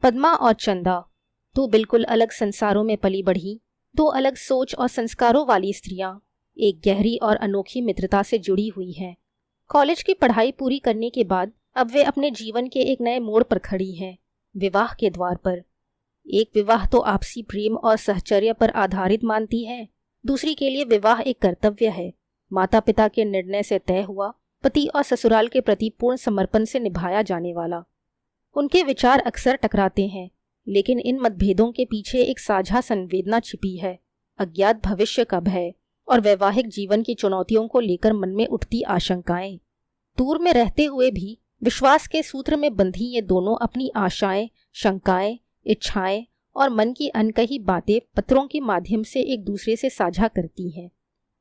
पद्मा और चंदा दो बिल्कुल अलग संसारों में पली बढ़ी, दो अलग सोच और संस्कारों वाली स्त्रियां एक गहरी और अनोखी मित्रता से जुड़ी हुई हैं। कॉलेज की पढ़ाई पूरी करने के बाद अब वे अपने जीवन के एक नए मोड़ पर खड़ी हैं, विवाह के द्वार पर। एक विवाह तो आपसी प्रेम और सहचर्य पर आधारित मानती है, दूसरी के लिए विवाह एक कर्तव्य है, माता पिता के निर्णय से तय हुआ, पति और ससुराल के प्रति पूर्ण समर्पण से निभाया जाने वाला। उनके विचार अक्सर टकराते हैं, लेकिन इन मतभेदों के पीछे एक साझा संवेदना छिपी है, अज्ञात भविष्य का भय और वैवाहिक जीवन की चुनौतियों को लेकर मन में उठती आशंकाएं। दूर में रहते हुए भी विश्वास के सूत्र में बंधी ये दोनों अपनी आशाएं, शंकाएं, इच्छाएं और मन की अनकही बातें पत्रों के माध्यम से एक दूसरे से साझा करती हैं।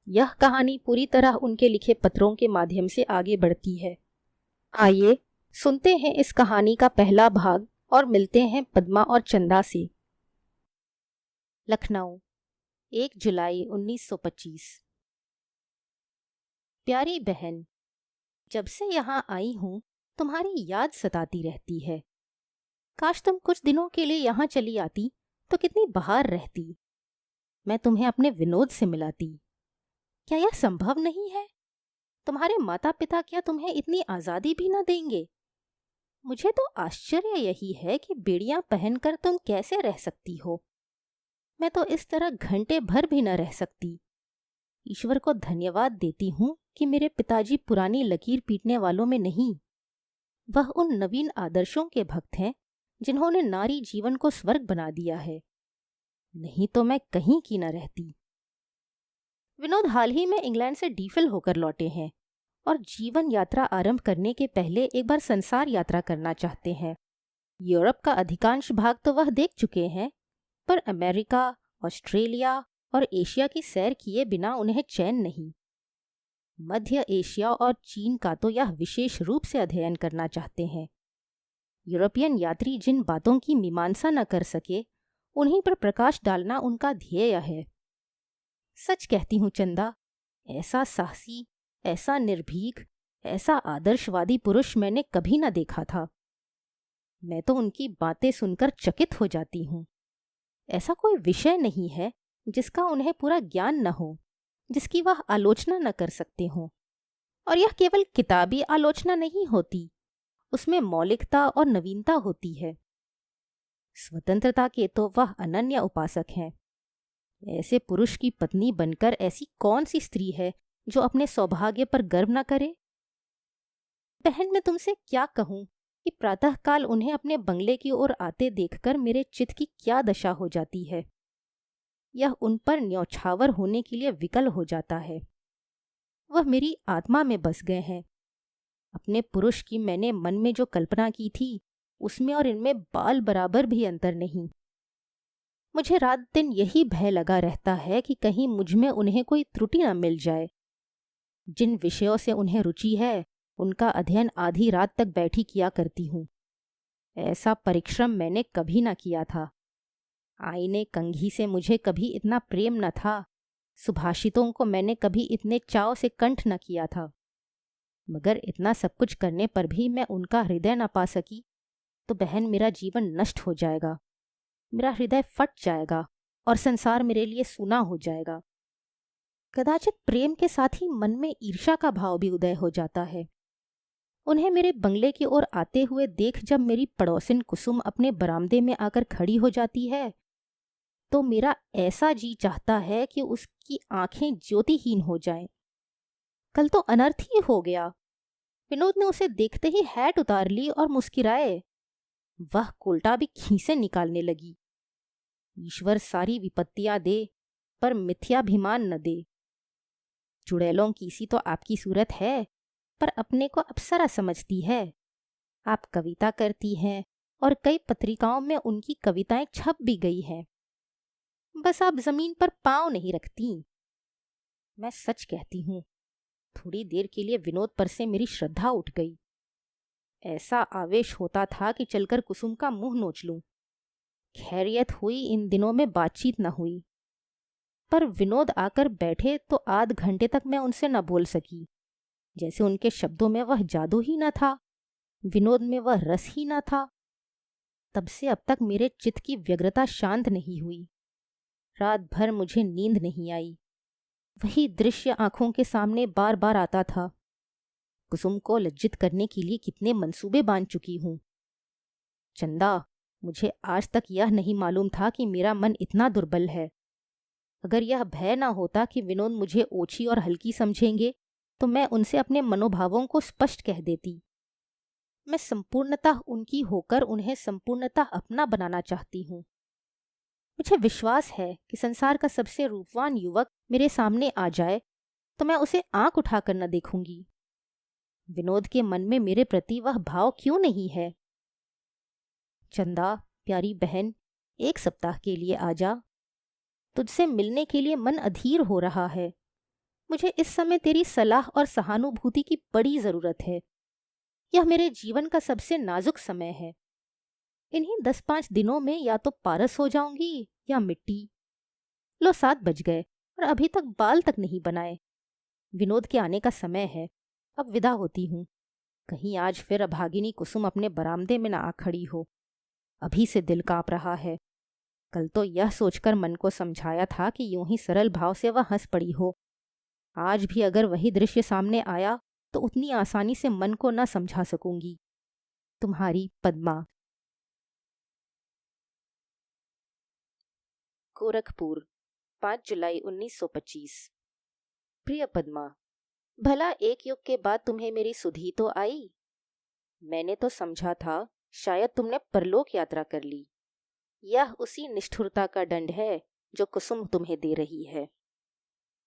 यह कहानी पूरी तरह उनके लिखे पत्रों के माध्यम से आगे बढ़ती है। आइए सुनते हैं इस कहानी का पहला भाग और मिलते हैं पद्मा और चंदा से। लखनऊ, 1 जुलाई 1925। प्यारी बहन, जब से यहाँ आई हूँ तुम्हारी याद सताती रहती है। काश तुम कुछ दिनों के लिए यहाँ चली आती तो कितनी बहार रहती। मैं तुम्हें अपने विनोद से मिलाती। क्या यह संभव नहीं है? तुम्हारे माता पिता क्या तुम्हें इतनी आज़ादी भी न देंगे? मुझे तो आश्चर्य यही है कि बेड़ियां पहनकर तुम कैसे रह सकती हो। मैं तो इस तरह घंटे भर भी न रह सकती। ईश्वर को धन्यवाद देती हूँ कि मेरे पिताजी पुरानी लकीर पीटने वालों में नहीं। वह उन नवीन आदर्शों के भक्त हैं जिन्होंने नारी जीवन को स्वर्ग बना दिया है। नहीं तो मैं कहीं की न रहती। विनोद हाल ही में इंग्लैंड से डीफिल होकर लौटे हैं और जीवन यात्रा आरंभ करने के पहले एक बार संसार यात्रा करना चाहते हैं। यूरोप का अधिकांश भाग तो वह देख चुके हैं, पर अमेरिका, ऑस्ट्रेलिया और एशिया की सैर किए बिना उन्हें चैन नहीं। मध्य एशिया और चीन का तो यह विशेष रूप से अध्ययन करना चाहते हैं। यूरोपियन यात्री जिन बातों की मीमांसा न कर सके, उन्हीं पर प्रकाश डालना उनका ध्येय है। सच कहती हूँ चंदा, ऐसा साहसी, ऐसा निर्भीक, ऐसा आदर्शवादी पुरुष मैंने कभी न देखा था। मैं तो उनकी बातें सुनकर चकित हो जाती हूँ। ऐसा कोई विषय नहीं है जिसका उन्हें पूरा ज्ञान न हो, जिसकी वह आलोचना न कर सकते हों। और यह केवल किताबी आलोचना नहीं होती, उसमें मौलिकता और नवीनता होती है। स्वतंत्रता के तो वह अनन्य उपासक हैं। ऐसे पुरुष की पत्नी बनकर ऐसी कौन सी स्त्री है जो अपने सौभाग्य पर गर्व न करे? बहन, मैं तुमसे क्या कहूँ कि प्रातःकाल उन्हें अपने बंगले की ओर आते देखकर मेरे चित्त की क्या दशा हो जाती है। यह उन पर न्यौछावर होने के लिए विकल हो जाता है। वह मेरी आत्मा में बस गए हैं। अपने पुरुष की मैंने मन में जो कल्पना की थी, उसमें और इनमें बाल बराबर भी अंतर नहीं। मुझे रात दिन यही भय लगा रहता है कि कहीं मुझ में उन्हें कोई त्रुटि न मिल जाए। जिन विषयों से उन्हें रुचि है, उनका अध्ययन आधी रात तक बैठी किया करती हूँ। ऐसा परिश्रम मैंने कभी न किया था। आईने कंघी से मुझे कभी इतना प्रेम न था। सुभाषितों को मैंने कभी इतने चाव से कंठ न किया था। मगर इतना सब कुछ करने पर भी मैं उनका हृदय न पा सकी तो बहन, मेरा जीवन नष्ट हो जाएगा। मेरा हृदय फट जाएगा और संसार मेरे लिए सूना हो जाएगा। कदाचित प्रेम के साथ ही मन में ईर्ष्या का भाव भी उदय हो जाता है। उन्हें मेरे बंगले की ओर आते हुए देख जब मेरी पड़ोसिन कुसुम अपने बरामदे में आकर खड़ी हो जाती है, तो मेरा ऐसा जी चाहता है कि उसकी आंखें ज्योतिहीन हो जाएं। कल तो अनर्थ ही हो गया। विनोद ने उसे देखते ही हैट उतार ली और मुस्किराए। वह कोल्टा भी खीसें निकालने लगी। ईश्वर सारी विपत्तियां दे, पर मिथ्याभिमान न दे। चुड़ैलों की सी तो आपकी सूरत है, पर अपने को अप्सरा समझती है। आप कविता करती हैं और कई पत्रिकाओं में उनकी कविताएं छप भी गई हैं। बस आप जमीन पर पांव नहीं रखती। मैं सच कहती हूँ, थोड़ी देर के लिए विनोद पर से मेरी श्रद्धा उठ गई। ऐसा आवेश होता था कि चलकर कुसुम का मुंह नोच लूं। खैरियत हुई इन दिनों में बातचीत न हुई, पर विनोद आकर बैठे तो आध घंटे तक मैं उनसे न बोल सकी। जैसे उनके शब्दों में वह जादू ही न था, विनोद में वह रस ही न था। तब से अब तक मेरे चित्त की व्यग्रता शांत नहीं हुई। रात भर मुझे नींद नहीं आई। वही दृश्य आंखों के सामने बार बार आता था। कुसुम को लज्जित करने के लिए कितने मंसूबे बांध चुकी हूं। चंदा, मुझे आज तक यह नहीं मालूम था कि मेरा मन इतना दुर्बल है। अगर यह भय ना होता कि विनोद मुझे ओछी और हल्की समझेंगे, तो मैं उनसे अपने मनोभावों को स्पष्ट कह देती। मैं संपूर्णतः उनकी होकर उन्हें संपूर्णतः अपना बनाना चाहती हूँ। मुझे विश्वास है कि संसार का सबसे रूपवान युवक मेरे सामने आ जाए तो मैं उसे आंख उठाकर न देखूंगी। विनोद के मन में मेरे प्रति वह भाव क्यों नहीं है? चंदा, प्यारी बहन, 1 सप्ताह के लिए आ जा। तुझसे मिलने के लिए मन अधीर हो रहा है। मुझे इस समय तेरी सलाह और सहानुभूति की बड़ी जरूरत है। यह मेरे जीवन का सबसे नाजुक समय है। इन्हीं 10-5 दिनों में या तो पारस हो जाऊंगी या मिट्टी। लो, 7 बज गए और अभी तक बाल तक नहीं बनाए। विनोद के आने का समय है। अब विदा होती हूँ। कहीं आज फिर अभागिनी कुसुम अपने बरामदे में न आ खड़ी हो। अभी से दिल कांप रहा है। कल तो यह सोचकर मन को समझाया था कि यूं ही सरल भाव से वह हंस पड़ी हो। आज भी अगर वही दृश्य सामने आया तो उतनी आसानी से मन को न समझा सकूंगी। तुम्हारी पद्मा। गोरखपुर, 5 जुलाई 1925। प्रिय पद्मा, भला एक युग के बाद तुम्हें मेरी सुधि तो आई। मैंने तो समझा था शायद तुमने परलोक यात्रा कर ली। यह उसी निष्ठुरता का दंड है जो कुसुम तुम्हें दे रही है।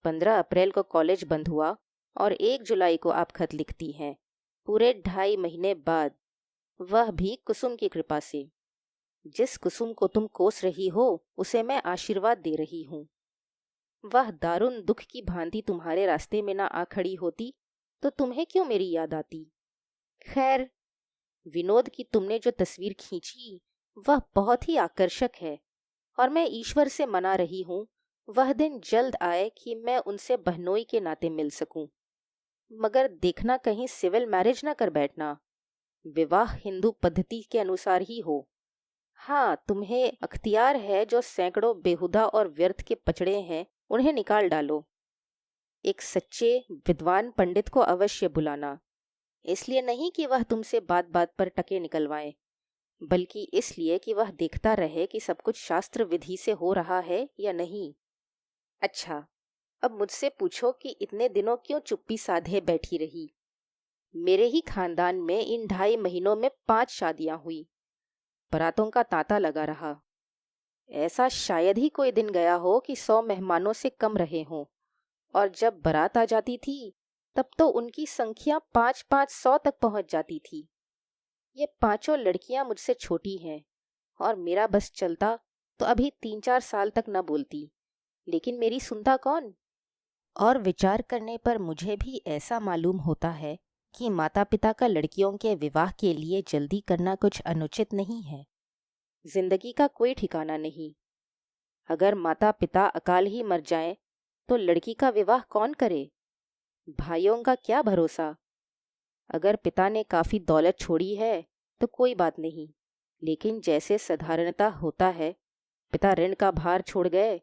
15 अप्रैल को कॉलेज बंद हुआ और 1 जुलाई को आप खत लिखती हैं, पूरे 2.5 महीने बाद, वह भी कुसुम की कृपा से। जिस कुसुम को तुम कोस रही हो उसे मैं आशीर्वाद दे रही हूँ। वह दारुण दुख की भांति तुम्हारे रास्ते में ना आ खड़ी होती तो तुम्हें क्यों मेरी याद आती। खैर, विनोद की तुमने जो तस्वीर खींची वह बहुत ही आकर्षक है और मैं ईश्वर से मना रही हूँ वह दिन जल्द आए कि मैं उनसे बहनोई के नाते मिल सकूं। मगर देखना कहीं सिविल मैरिज ना कर बैठना। विवाह हिंदू पद्धति के अनुसार ही हो। हाँ, तुम्हें अख्तियार है जो सैकड़ों बेहुदा और व्यर्थ के पचड़े हैं उन्हें निकाल डालो। एक सच्चे विद्वान पंडित को अवश्य बुलाना। इसलिए नहीं कि वह तुमसे बात बात पर टके निकलवाए, बल्कि इसलिए कि वह देखता रहे कि सब कुछ शास्त्र विधि से हो रहा है या नहीं। अच्छा, अब मुझसे पूछो कि इतने दिनों क्यों चुप्पी साधे बैठी रही। मेरे ही खानदान में इन 2.5 महीनों में 5 शादियां हुई। बारातों का तांता लगा रहा। ऐसा शायद ही कोई दिन गया हो कि 100 मेहमानों से कम रहे हों, और जब बारात आ जाती थी तब तो उनकी संख्या 500 तक पहुंच जाती थी। ये 5 लड़कियां मुझसे छोटी हैं और मेरा बस चलता तो अभी 3-4 साल तक न बोलती, लेकिन मेरी सुनता कौन। और विचार करने पर मुझे भी ऐसा मालूम होता है कि माता पिता का लड़कियों के विवाह के लिए जल्दी करना कुछ अनुचित नहीं है। जिंदगी का कोई ठिकाना नहीं। अगर माता पिता अकाल ही मर जाएं तो लड़की का विवाह कौन करे। भाइयों का क्या भरोसा। अगर पिता ने काफी दौलत छोड़ी है तो कोई बात नहीं, लेकिन जैसे साधारणता होता है, पिता ऋण का भार छोड़ गए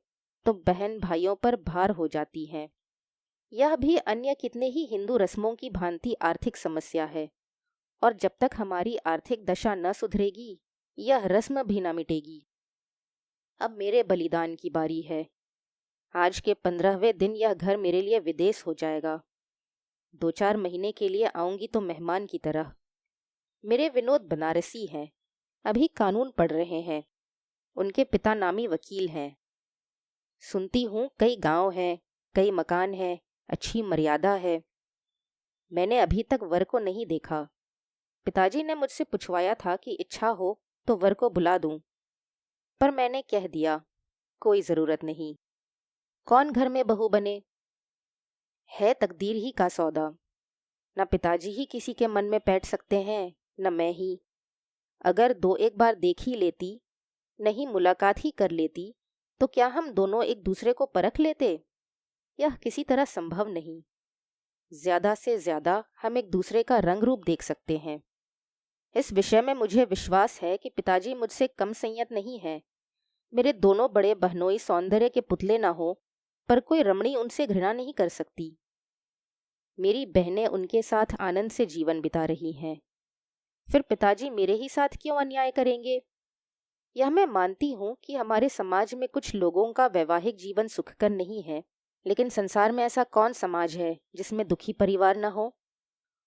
तो बहन भाइयों पर भार हो जाती हैं। यह भी अन्य कितने ही हिंदू रस्मों की भांति आर्थिक समस्या है, और जब तक हमारी आर्थिक दशा न सुधरेगी यह रस्म भी न मिटेगी। अब मेरे बलिदान की बारी है। आज के 15वें दिन यह घर मेरे लिए विदेश हो जाएगा। 2-4 महीने के लिए आऊंगी तो मेहमान की तरह। मेरे विनोद बनारसी हैं, अभी कानून पढ़ रहे हैं। उनके पिता नामी वकील हैं। सुनती हूँ कई गांव हैं, कई मकान हैं, अच्छी मर्यादा है। मैंने अभी तक वर को नहीं देखा। पिताजी ने मुझसे पूछवाया था कि इच्छा हो तो वर को बुला दूं, पर मैंने कह दिया कोई जरूरत नहीं। कौन घर में बहू बने, है तकदीर ही का सौदा। न पिताजी ही किसी के मन में बैठ सकते हैं, न मैं ही। अगर 2-1 बार देख ही लेती, नहीं मुलाकात ही कर लेती, तो क्या हम दोनों एक दूसरे को परख लेते। यह किसी तरह संभव नहीं। ज्यादा से ज्यादा हम एक दूसरे का रंग रूप देख सकते हैं। इस विषय में मुझे विश्वास है कि पिताजी मुझसे कम संयत नहीं है। मेरे दोनों बड़े बहनोई सौंदर्य के पुतले न हो, पर कोई रमणी उनसे घृणा नहीं कर सकती। मेरी बहनें उनके साथ आनंद से जीवन बिता रही हैं, फिर पिताजी मेरे ही साथ क्यों अन्याय करेंगे? यह मैं मानती हूँ कि हमारे समाज में कुछ लोगों का वैवाहिक जीवन सुखकर नहीं है, लेकिन संसार में ऐसा कौन समाज है जिसमें दुखी परिवार न हो?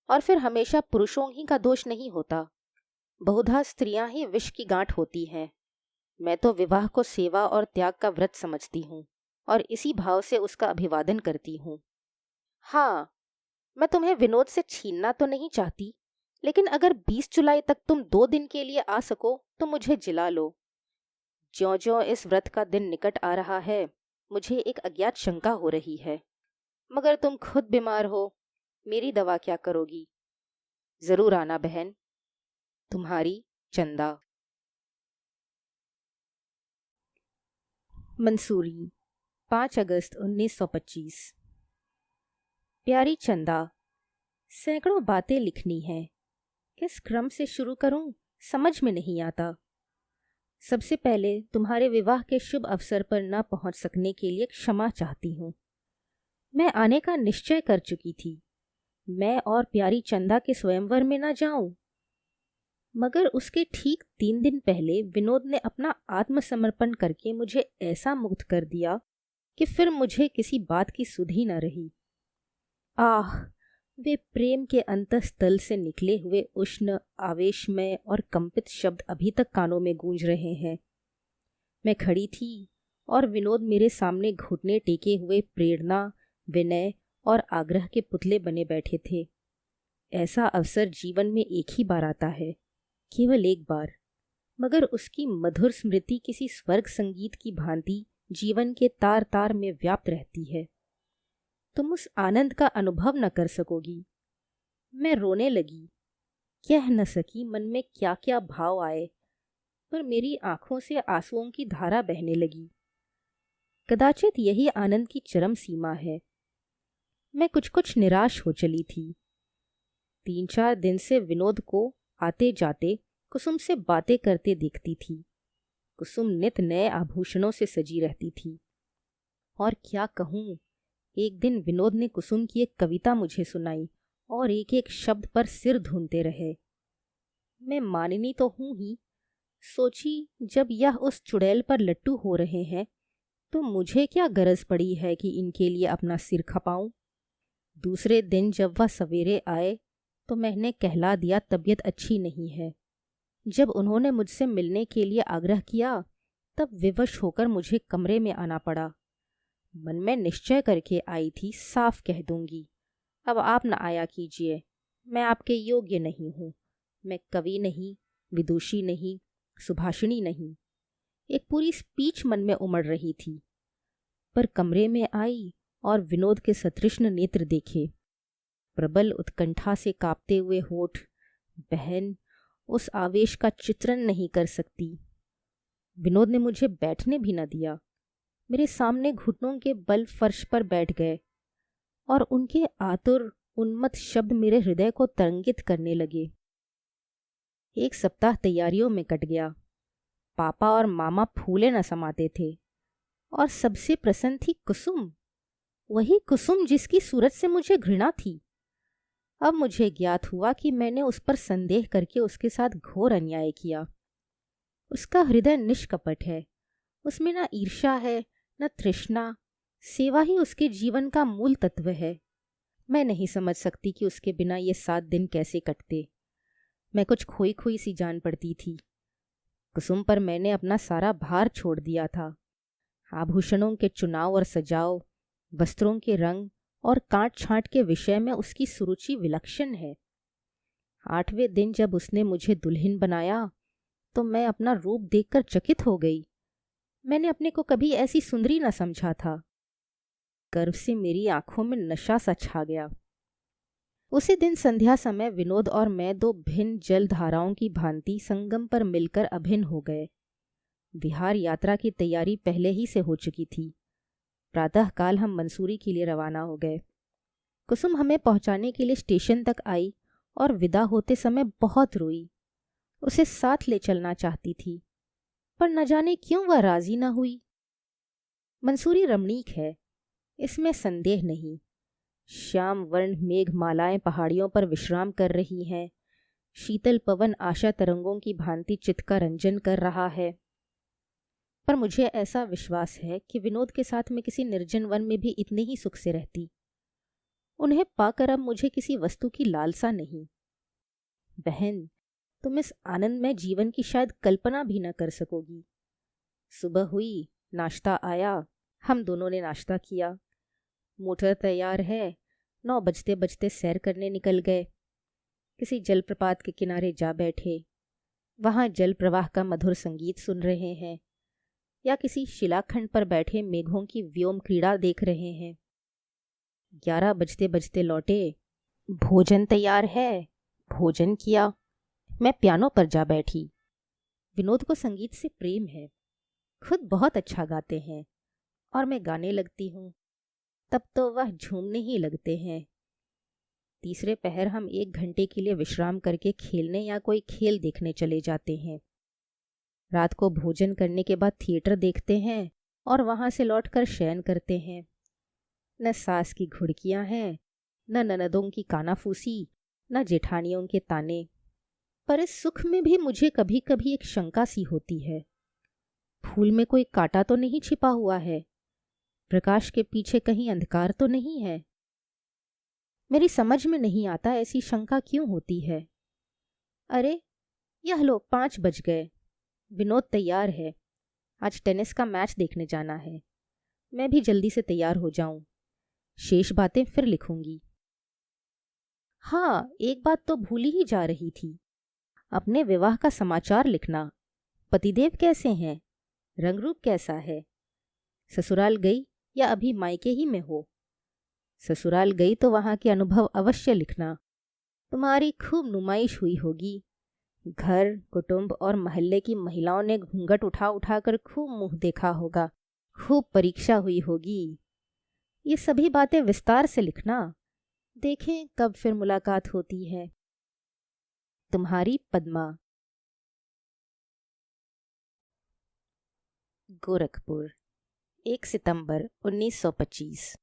और फिर हमेशा पुरुषों ही का दोष नहीं होता, बहुधा स्त्रियां ही विष की गांठ होती हैं। मैं तो विवाह को सेवा और त्याग का व्रत समझती हूँ और इसी भाव से उसका अभिवादन करती हूँ। हाँ, मैं तुम्हें विनोद से छीनना तो नहीं चाहती, लेकिन अगर 20 जुलाई तक तुम 2 दिन के लिए आ सको तो मुझे जिला लो। ज्यों ज्यों इस व्रत का दिन निकट आ रहा है, मुझे एक अज्ञात शंका हो रही है। मगर तुम खुद बीमार हो, मेरी दवा क्या करोगी? जरूर आना बहन। तुम्हारी चंदा। मंसूरी, 5 अगस्त 1925। प्यारी चंदा, सैकड़ों बातें लिखनी हैं। किस क्रम से शुरू करूं समझ में नहीं आता। सबसे पहले तुम्हारे विवाह के शुभ अवसर पर न पहुंच सकने के लिए क्षमा चाहती हूँ। मैं आने का निश्चय कर चुकी थी। मैं और प्यारी चंदा के स्वयंवर में न जाऊं, मगर उसके ठीक 3 दिन पहले विनोद ने अपना आत्मसमर्पण करके मुझे ऐसा मुग्ध कर दिया कि फिर मुझे किसी बात की सुध ही न रही। आह, वे प्रेम के अंतःस्थल से निकले हुए उष्ण, आवेशमय और कंपित शब्द अभी तक कानों में गूंज रहे हैं। मैं खड़ी थी और विनोद मेरे सामने घुटने टेके हुए प्रेरणा, विनय और आग्रह के पुतले बने बैठे थे। ऐसा अवसर जीवन में एक ही बार आता है, केवल एक बार, मगर उसकी मधुर स्मृति किसी स्वर्ग संगीत की भांति जीवन के तार तार में व्याप्त रहती है। तुम उस आनंद का अनुभव न कर सकोगी। मैं रोने लगी, कह न सकी मन में क्या क्या भाव आए, पर मेरी आंखों से आंसुओं की धारा बहने लगी। कदाचित यही आनंद की चरम सीमा है। मैं कुछ कुछ निराश हो चली थी। 3-4 दिन से विनोद को आते जाते कुसुम से बातें करते देखती थी। कुसुम नित नए आभूषणों से सजी रहती थी। और क्या कहूँ, एक दिन विनोद ने कुसुम की एक कविता मुझे सुनाई और एक एक शब्द पर सिर धुनते रहे। मैं माननी तो हूं ही, सोची जब यह उस चुड़ैल पर लट्टू हो रहे हैं तो मुझे क्या गरज पड़ी है कि इनके लिए अपना सिर खपाऊं। दूसरे दिन जब वह सवेरे आए तो मैंने कहला दिया तबीयत अच्छी नहीं है। जब उन्होंने मुझसे मिलने के लिए आग्रह किया तब विवश होकर मुझे कमरे में आना पड़ा। मन में निश्चय करके आई थी, साफ कह दूंगी, अब आप न आया कीजिए, मैं आपके योग्य नहीं हूँ। मैं कवि नहीं, विदुषी नहीं, सुभाषिणी नहीं। एक पूरी स्पीच मन में उमड़ रही थी, पर कमरे में आई और विनोद के सतृष्ण नेत्र देखे, प्रबल उत्कंठा से कांपते हुए होठ। बहन, उस आवेश का चित्रण नहीं कर सकती। विनोद ने मुझे बैठने भी न दिया, मेरे सामने घुटनों के बल फर्श पर बैठ गए और उनके आतुर उन्मत्त शब्द मेरे हृदय को तरंगित करने लगे। 1 सप्ताह तैयारियों में कट गया। पापा और मामा फूले न समाते थे और सबसे प्रसन्न थी कुसुम, वही कुसुम जिसकी सूरत से मुझे घृणा थी। अब मुझे ज्ञात हुआ कि मैंने उस पर संदेह करके उसके साथ घोर अन्याय किया। उसका हृदय निष्कपट है, उसमें न ईर्ष्या है न तृष्णा, सेवा ही उसके जीवन का मूल तत्व है। मैं नहीं समझ सकती कि उसके बिना ये 7 दिन कैसे कटते। मैं कुछ खोई खोई सी जान पड़ती थी। कुसुम पर मैंने अपना सारा भार छोड़ दिया था। आभूषणों के चुनाव और सजाव, वस्त्रों के रंग और काट छांट के विषय में उसकी सुरुचि विलक्षण है। 8वें दिन जब उसने मुझे दुल्हन बनाया तो मैं अपना रूप देखकर चकित हो गई। मैंने अपने को कभी ऐसी सुंदरी न समझा था। गर्व से मेरी आंखों में नशा सा छा गया। उसी दिन संध्या समय विनोद और मैं 2 भिन्न जल धाराओं की भांति संगम पर मिलकर अभिन्न हो गए। बिहार यात्रा की तैयारी पहले ही से हो चुकी थी। प्रातःकाल हम मंसूरी के लिए रवाना हो गए। कुसुम हमें पहुंचाने के लिए स्टेशन तक आई और विदा होते समय बहुत रोई। उसे साथ ले चलना चाहती थी, पर न जाने क्यों वह राजी न हुई। मंसूरी रमणीक है, इसमें संदेह नहीं। श्याम वर्ण मेघमालाएं पहाड़ियों पर विश्राम कर रही हैं। शीतल पवन आशा तरंगों की भांति चित्त का रंजन कर रहा है। पर मुझे ऐसा विश्वास है कि विनोद के साथ मैं किसी निर्जन वन में भी इतने ही सुख से रहती। उन्हें पाकर अब मुझे किसी वस्तु की लालसा नहीं। बहन, तुम इस आनंदमय जीवन की शायद कल्पना भी न कर सकोगी। सुबह हुई, नाश्ता आया, हम दोनों ने नाश्ता किया। मोटर तैयार है, 9 बजते बजते सैर करने निकल गए। किसी जलप्रपात के किनारे जा बैठे, वहां जल प्रवाह का मधुर संगीत सुन रहे हैं, या किसी शिलाखंड पर बैठे मेघों की व्योम क्रीड़ा देख रहे हैं। 11 बजते बजते लौटे, भोजन तैयार है, भोजन किया। मैं पियानो पर जा बैठी। विनोद को संगीत से प्रेम है, खुद बहुत अच्छा गाते हैं और मैं गाने लगती हूँ, तब तो वह झूमने ही लगते हैं। तीसरे पहर हम 1 घंटे के लिए विश्राम करके खेलने या कोई खेल देखने चले जाते हैं। रात को भोजन करने के बाद थिएटर देखते हैं और वहां से लौटकर शयन करते हैं। न सास की घुड़कियां हैं, न ननदों की कानाफूसी, न जेठानियों के ताने। पर इस सुख में भी मुझे कभी कभी एक शंका सी होती है। फूल में कोई कांटा तो नहीं छिपा हुआ है? प्रकाश के पीछे कहीं अंधकार तो नहीं है? मेरी समझ में नहीं आता ऐसी शंका क्यों होती है। अरे, यह लो 5 बज गए। विनोद तैयार है, आज टेनिस का मैच देखने जाना है। मैं भी जल्दी से तैयार हो जाऊं, शेष बातें फिर लिखूंगी। हाँ, एक बात तो भूली ही जा रही थी, अपने विवाह का समाचार लिखना। पतिदेव कैसे हैं? रंग रूप कैसा है? ससुराल गई या अभी मायके ही में हो? ससुराल गई तो वहां के अनुभव अवश्य लिखना। तुम्हारी खूब नुमाइश हुई होगी। घर, कुटुंब और मोहल्ले की महिलाओं ने घूंघट उठा उठाकर खूब मुंह देखा होगा, खूब परीक्षा हुई होगी। ये सभी बातें विस्तार से लिखना। देखें कब फिर मुलाकात होती है। तुम्हारी पद्मा। गोरखपुर, 1 सितंबर 1925।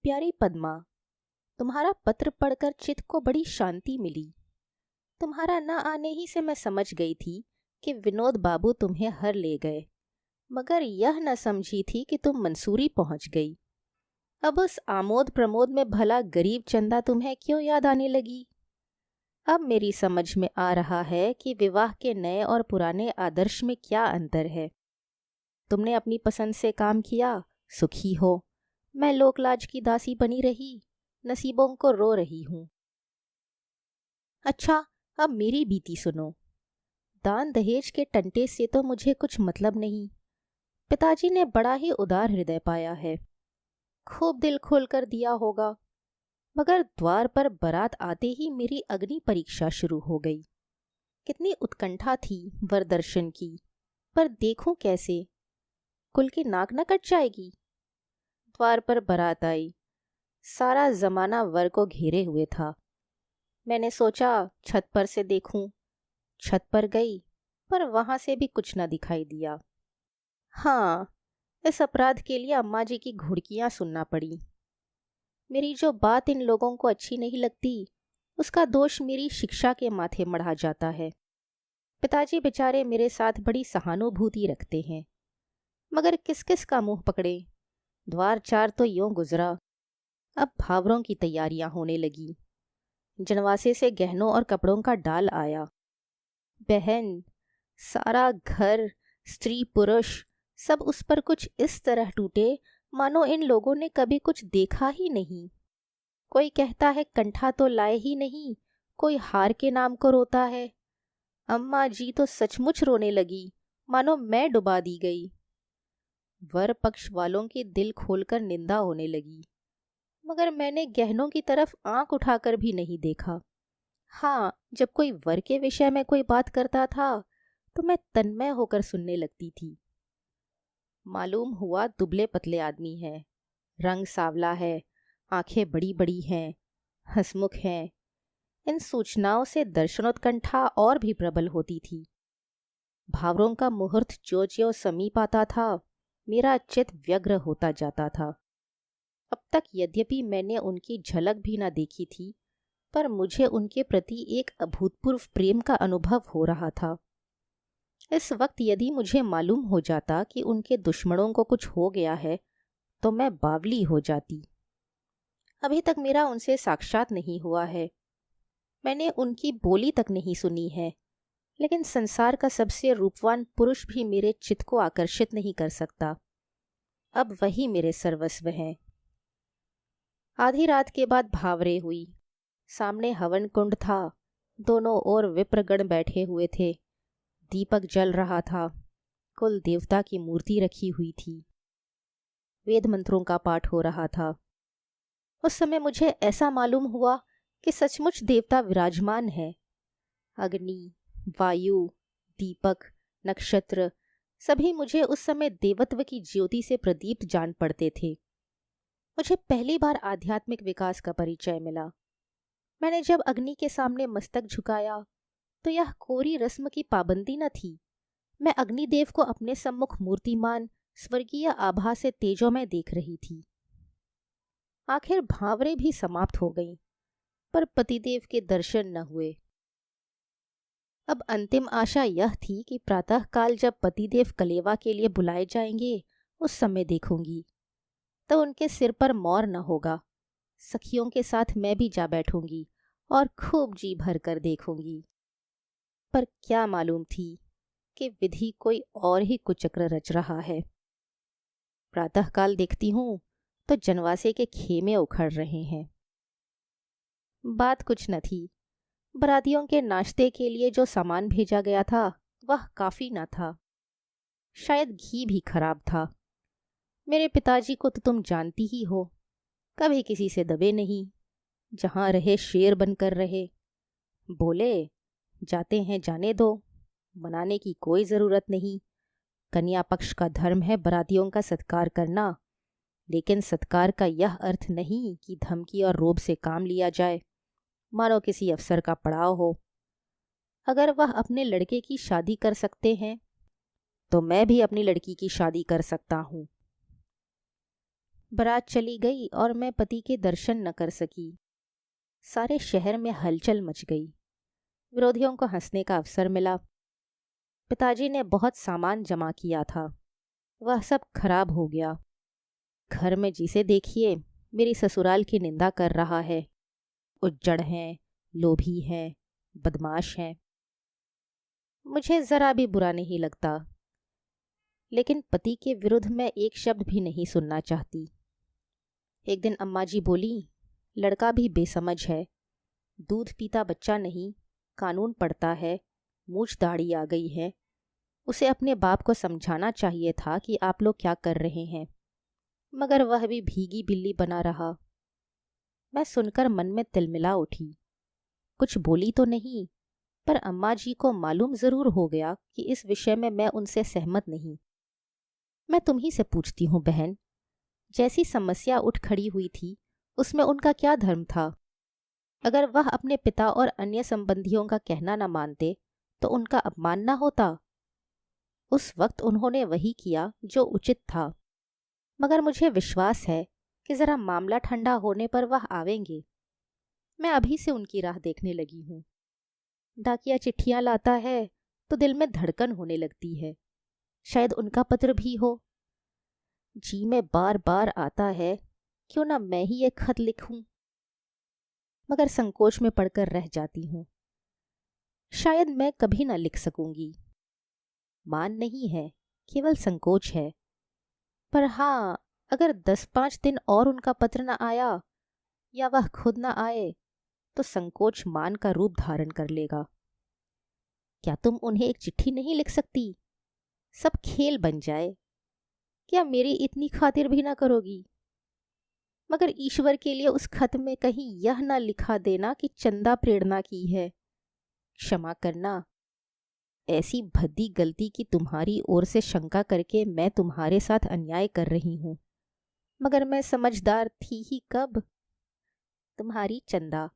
प्यारी पद्मा, तुम्हारा पत्र पढ़कर चित्त को बड़ी शांति मिली। तुम्हारा न आने ही से मैं समझ गई थी कि विनोद बाबू तुम्हें हर ले गए, मगर यह न समझी थी कि तुम मंसूरी पहुंच गई। अब उस आमोद प्रमोद में भला गरीब चंदा तुम्हें क्यों याद आने लगी? अब मेरी समझ में आ रहा है कि विवाह के नए और पुराने आदर्श में क्या अंतर है। तुमने अपनी पसंद से काम किया, सुखी हो। मैं लोकलाज की दासी बनी रही, नसीबों को रो रही हूँ। अच्छा, अब मेरी बीती सुनो। दान दहेज के टंटे से तो मुझे कुछ मतलब नहीं। पिताजी ने बड़ा ही उदार हृदय पाया है, खूब दिल खोलकर दिया होगा। मगर द्वार पर बारात आते ही मेरी अग्नि परीक्षा शुरू हो गई। कितनी उत्कंठा थी वर दर्शन की, पर देखूं कैसे? कुल की नाक न कट जाएगी। द्वार पर बारात आई, सारा जमाना वर को घेरे हुए था। मैंने सोचा छत पर से देखूं। छत पर गई, पर वहां से भी कुछ न दिखाई दिया। हाँ, इस अपराध के लिए अम्मा जी की घुड़कियां सुनना पड़ी। मेरी जो बात इन लोगों को अच्छी नहीं लगती, उसका दोष मेरी शिक्षा के माथे मढ़ा जाता है। पिताजी बेचारे मेरे साथ बड़ी सहानुभूति रखते हैं, मगर किस किस का मुंह पकड़े। द्वार 4 तो यूं गुजरा। अब भावरों की तैयारियां होने लगी। जनवासे से गहनों और कपड़ों का डाल आया। बहन, सारा घर, स्त्री पुरुष, सब उस पर कुछ इस तरह टूटे मानो इन लोगों ने कभी कुछ देखा ही नहीं। कोई कहता है कंठा तो लाए ही नहीं, कोई हार के नाम को रोता है। अम्मा जी तो सचमुच रोने लगी, मानो मैं डुबा दी गई। वर पक्ष वालों की दिल खोलकर निंदा होने लगी, मगर मैंने गहनों की तरफ आंख उठाकर भी नहीं देखा। हाँ, जब कोई वर के विषय में कोई बात करता था तो मैं तन्मय होकर सुनने लगती थी। मालूम हुआ दुबले पतले आदमी है, रंग सांवला है, आंखें बड़ी बड़ी हैं, हंसमुख हैं। इन सूचनाओं से दर्शनोत्कंठा और भी प्रबल होती थी। भावरों का मुहूर्त ज्यों ज्यों समीप आता था, मेरा चित्त व्यग्र होता जाता था। अब तक यद्यपि मैंने उनकी झलक भी न देखी थी, पर मुझे उनके प्रति एक अभूतपूर्व प्रेम का अनुभव हो रहा था। इस वक्त यदि मुझे मालूम हो जाता कि उनके दुश्मनों को कुछ हो गया है, तो मैं बावली हो जाती। अभी तक मेरा उनसे साक्षात नहीं हुआ है, मैंने उनकी बोली तक नहीं सुनी है, लेकिन संसार का सबसे रूपवान पुरुष भी मेरे चित्त को आकर्षित नहीं कर सकता। अब वही मेरे सर्वस्व हैं। आधी रात के बाद भावरे हुई। सामने हवन कुंड था, दोनों ओर विप्रगण बैठे हुए थे। दीपक जल रहा था। कुल देवता की मूर्ति रखी हुई थी। वेद मंत्रों का पाठ हो रहा था। उस समय मुझे ऐसा मालूम हुआ कि सचमुच देवता विराजमान है। अग्नि, वायु, दीपक, नक्षत्र सभी मुझे उस समय देवत्व की ज्योति से प्रदीप्त जान पड़ते थे। मुझे पहली बार आध्यात्मिक विकास का परिचय मिला। मैंने जब अग्नि के सामने मस्तक झुकाया तो यह कोरी रस्म की पाबंदी न थी। मैं अग्निदेव को अपने सम्मुख मूर्तिमान स्वर्गीय आभा से तेजोमय देख रही थी। आखिर भावरे भी समाप्त हो गईं, पर पतिदेव के दर्शन न हुए। अब अंतिम आशा यह थी कि प्रातःकाल जब पतिदेव कलेवा के लिए बुलाए जाएंगे, उस समय देखूंगी तो उनके सिर पर मौर न होगा। सखियों के साथ मैं भी जा बैठूंगी और खूब जी भर कर देखूंगी। पर क्या मालूम थी कि विधि कोई और ही कुचक्र रच रहा है। प्रातःकाल देखती हूँ तो जनवासे के खेमे उखड़ रहे हैं। बात कुछ न थी। बरातियों के नाश्ते के लिए जो सामान भेजा गया था वह काफी न था। शायद घी भी खराब था। मेरे पिताजी को तो तुम जानती ही हो, कभी किसी से दबे नहीं, जहां रहे शेर बनकर रहे। बोले, जाते हैं जाने दो, मनाने की कोई जरूरत नहीं। कन्या पक्ष का धर्म है बरातियों का सत्कार करना, लेकिन सत्कार का यह अर्थ नहीं कि धमकी और रोब से काम लिया जाए, मानो किसी अफसर का पड़ाव हो। अगर वह अपने लड़के की शादी कर सकते हैं तो मैं भी अपनी लड़की की शादी कर सकता हूँ। बारात चली गई और मैं पति के दर्शन न कर सकी। सारे शहर में हलचल मच गई। विरोधियों को हंसने का अवसर मिला। पिताजी ने बहुत सामान जमा किया था, वह सब खराब हो गया। घर में जिसे देखिए मेरी ससुराल की निंदा कर रहा है। उज्जड़ हैं, लोभी हैं, बदमाश हैं। मुझे जरा भी बुरा नहीं लगता, लेकिन पति के विरुद्ध मैं एक शब्द भी नहीं सुनना चाहती। एक दिन अम्मा जी बोली, लड़का भी बेसमझ है, दूध पीता बच्चा नहीं, कानून पढ़ता है, मूछ दाढ़ी आ गई है। उसे अपने बाप को समझाना चाहिए था कि आप लोग क्या कर रहे हैं, मगर वह भी भीगी बिल्ली बना रहा। मैं सुनकर मन में तिलमिला उठी। कुछ बोली तो नहीं, पर अम्मा जी को मालूम जरूर हो गया कि इस विषय में मैं उनसे सहमत नहीं। मैं तुम ही से पूछती हूँ बहन, जैसी समस्या उठ खड़ी हुई थी उसमें उनका क्या धर्म था? अगर वह अपने पिता और अन्य संबंधियों का कहना न मानते तो उनका अपमान न होता। उस वक्त उन्होंने वही किया जो उचित था, मगर मुझे विश्वास है कि जरा मामला ठंडा होने पर वह आवेंगे। मैं अभी से उनकी राह देखने लगी हूँ। डाकिया चिट्ठियां लाता है तो दिल में धड़कन होने लगती है। शायद उनका पत्र भी हो। जी में बार बार आता है, क्यों ना मैं ही एक खत लिखूं, मगर संकोच में पड़कर रह जाती हूँ। शायद मैं कभी ना लिख सकूंगी। मान नहीं है, केवल संकोच है। पर हाँ, अगर 10-5 दिन और उनका पत्र न आया या वह खुद न आए तो संकोच मान का रूप धारण कर लेगा। क्या तुम उन्हें एक चिट्ठी नहीं लिख सकती? सब खेल बन जाए। क्या मेरी इतनी खातिर भी ना करोगी? मगर ईश्वर के लिए उस खत में कहीं यह ना लिखा देना कि चंदा प्रेरणा की है। क्षमा करना, ऐसी भद्दी गलती की तुम्हारी ओर से शंका करके मैं तुम्हारे साथ अन्याय कर रही हूँ, मगर मैं समझदार थी ही कब। तुम्हारी चंदा।